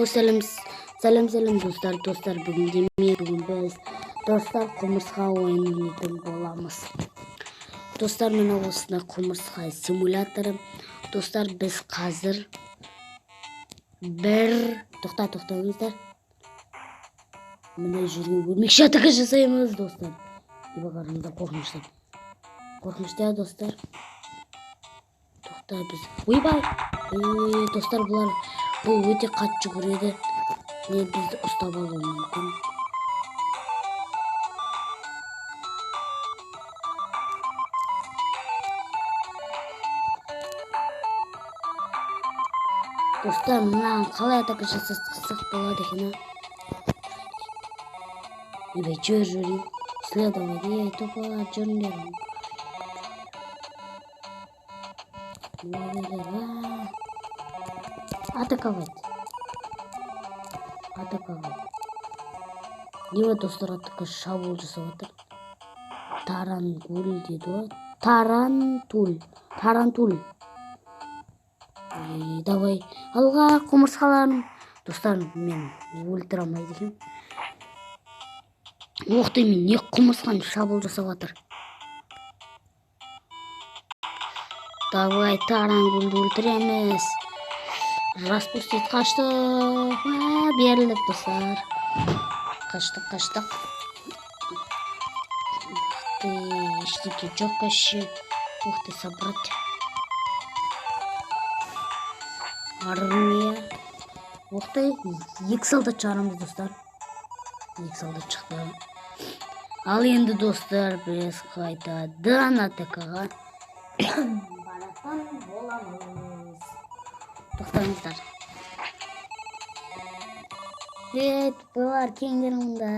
Сәлем достар, бүгін біз достар құмырсқа ойын ойнайтын боламыз. Достар, мен осына құмырсқа симуляторы. Достар, біз қазір тоқтаңыздар. Міне жүрген өрмекші атака жасаймыз, достар. Бағарымызда қорқынышты достар. Тоқта біз. Ойбай! Достар, бұл өте қатты жүгіреді. Не бізді ұстап алуы мүмкін. Достар, мынаған қалай атака жасасақ болады екен? Жүр. Следовать, тупо жүріңдер. Атаковать. Не достар, атака шабуыл жасап отыр. Тарантул дейді ғой. Тарантул. Давай. Алға құмырсқаларым. Достар, мен өлтіре алмайды екен. Оқты мен не құмырсқаны шабуыл жасап отыр. Давай, тарантулды өлтіреміз. Распустить қашты. Берілдік, достар. Қаштық. Ештеңке жоқ кәші. Собрать. Армия. Екі солдат шығарамыз, достар. Екі солдат шықты. Ал енді, достар, біз қайтадан атакаға баратын боламыз. Тоқтаңыздар. Бұлар кеңдер мұнда.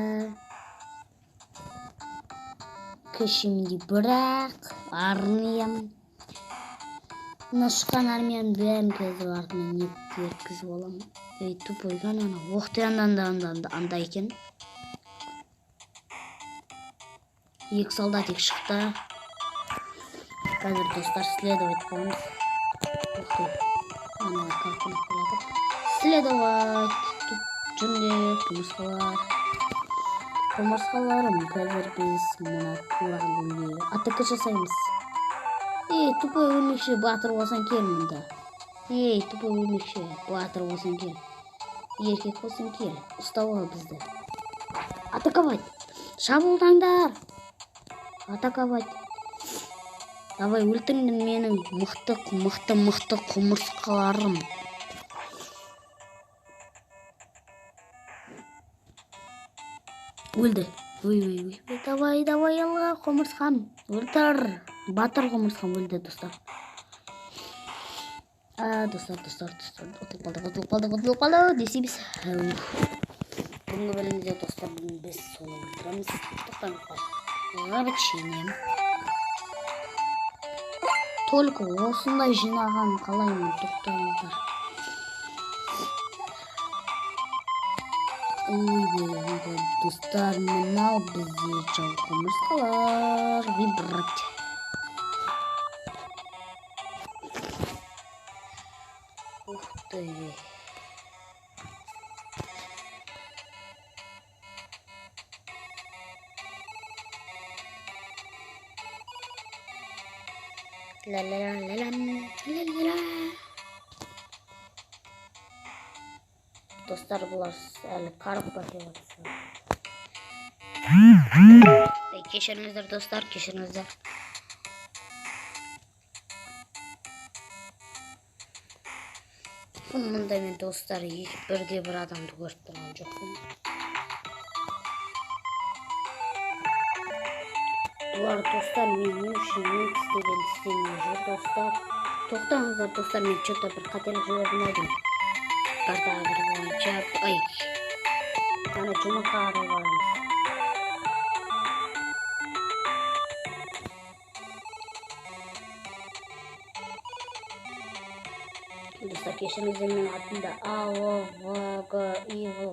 Кішімде бірақ армиям. Мына шыққан армиям бәрін кезіп артымен еткізіп оламын. Тупой ғана оқты анда екен. Екі солдат шықты. Қазір, достар, следовать қоңыз. Следовать. Жүрінде құмырсқаларым. Қазір біз мұна туран бөлге атака жасаймыз. Тупой өлмекші батыр болсан кел мұнда. Тупой өлмекші батыр болсан кел. Еркек болсан кел. Ұстап ал бізді. Атаковать. Шабуылдаңдар. Атаковать. Давай, өлтіріңдер менің мықты құмырсқаларым. Өлді. Давай, алға құмырсқам. Өлтір. Батыр құмырсқам өлді, достар. Достар. Ұтылып қалды. Десейбіз. Бүгінгі бөлімде, достар, біз солы өлтірамыз. Тоқтаңыздар. Обучением. Только осындай жинаған қалаймын, тоқтаңыздар. Достар, мынау бізде жау құмырсқалар. Вибрать. Ухты. Достар, бұлар әлі қарып бақи батысы. Кешіріңіздер, достар, кешіріңіздер. Мұнда мен, достар, бірде бір адамды көріп тұрған жоқпын. Бұлар, достар, мен үшін істемей жүр, достар. Тоқтаңыздар, достар, мен что-то бір қателік жібермедім. Карта бойынша, жұмыртқа қарай барамыз. Достар, кешіріңіздер, мен атында Алога вилді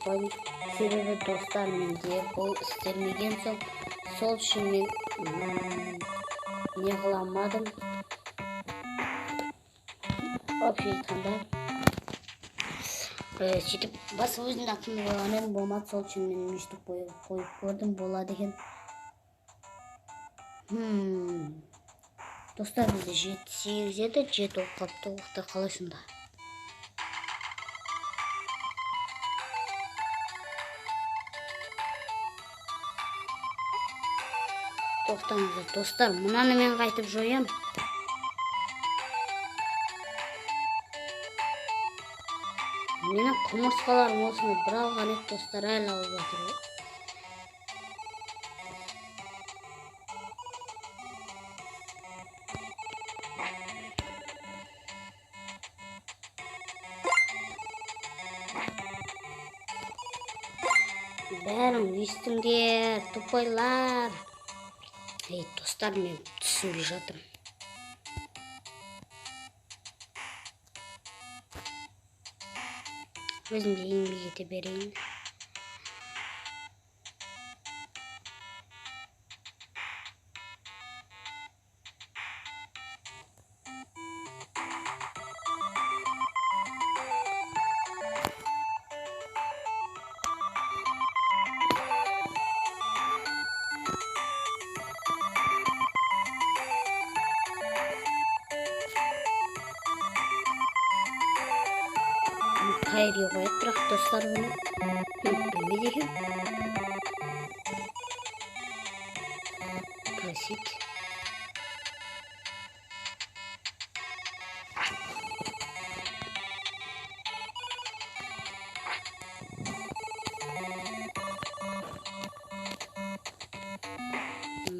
қойдым. Себебі, достар, менде бұл істелмеген соң, сол үшін мен не қыламадым. Вообще айтқанда Сөйтіп басып өзімді атын қойған едім, болмады, сол үшін мен өйстіп қойып көрдім, болады екен. Достар, бізде 7-8 еді, 7 болып қалыпты, оқты қалай сонда? Тоқтаңыздар достар, мынаны мен қайтып жоям. Менің құмырсқаларым осыны бір алған еді достар, әлі алып жатыр ғой. Бәрін естіңдер, тупойлар. Достар, мен түсінбей жатырмын. Өзім де еңбек ете берейін. Қайырға қояды, бірақ достар бұны білмейді екен. Просить.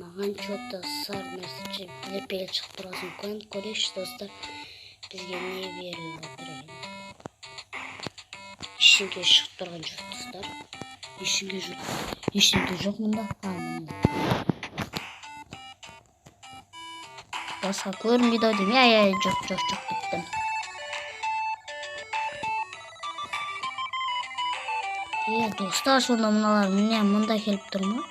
Маған что-то сар нәрсе лепел шығып тұрғасын қойын көрейікші достар. Бізге не беріліп отыр екен? Ештеңе шығып тұрған жоқ достар. Ештеңе жоқ мұнда. Басқа көрінбейді ау деймін. Жоқ біттім. Достар, сонда мыналар міне мұнда келіп тұр ма?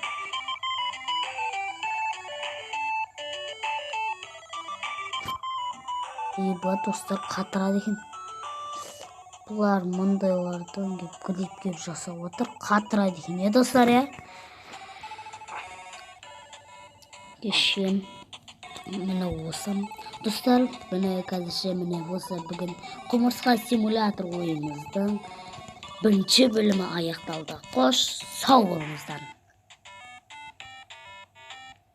Бұл достар қатырады екен. Бұлар мұндайлардан кеп жасап отыр. Қатырайды екен, достар, Кешем. Міне осы. Достар, міне қазірше міне осы бүгін құмырсқа симулятор ойымыздың бірінші бөлімі аяқталды. Қош, сау болыңыздар.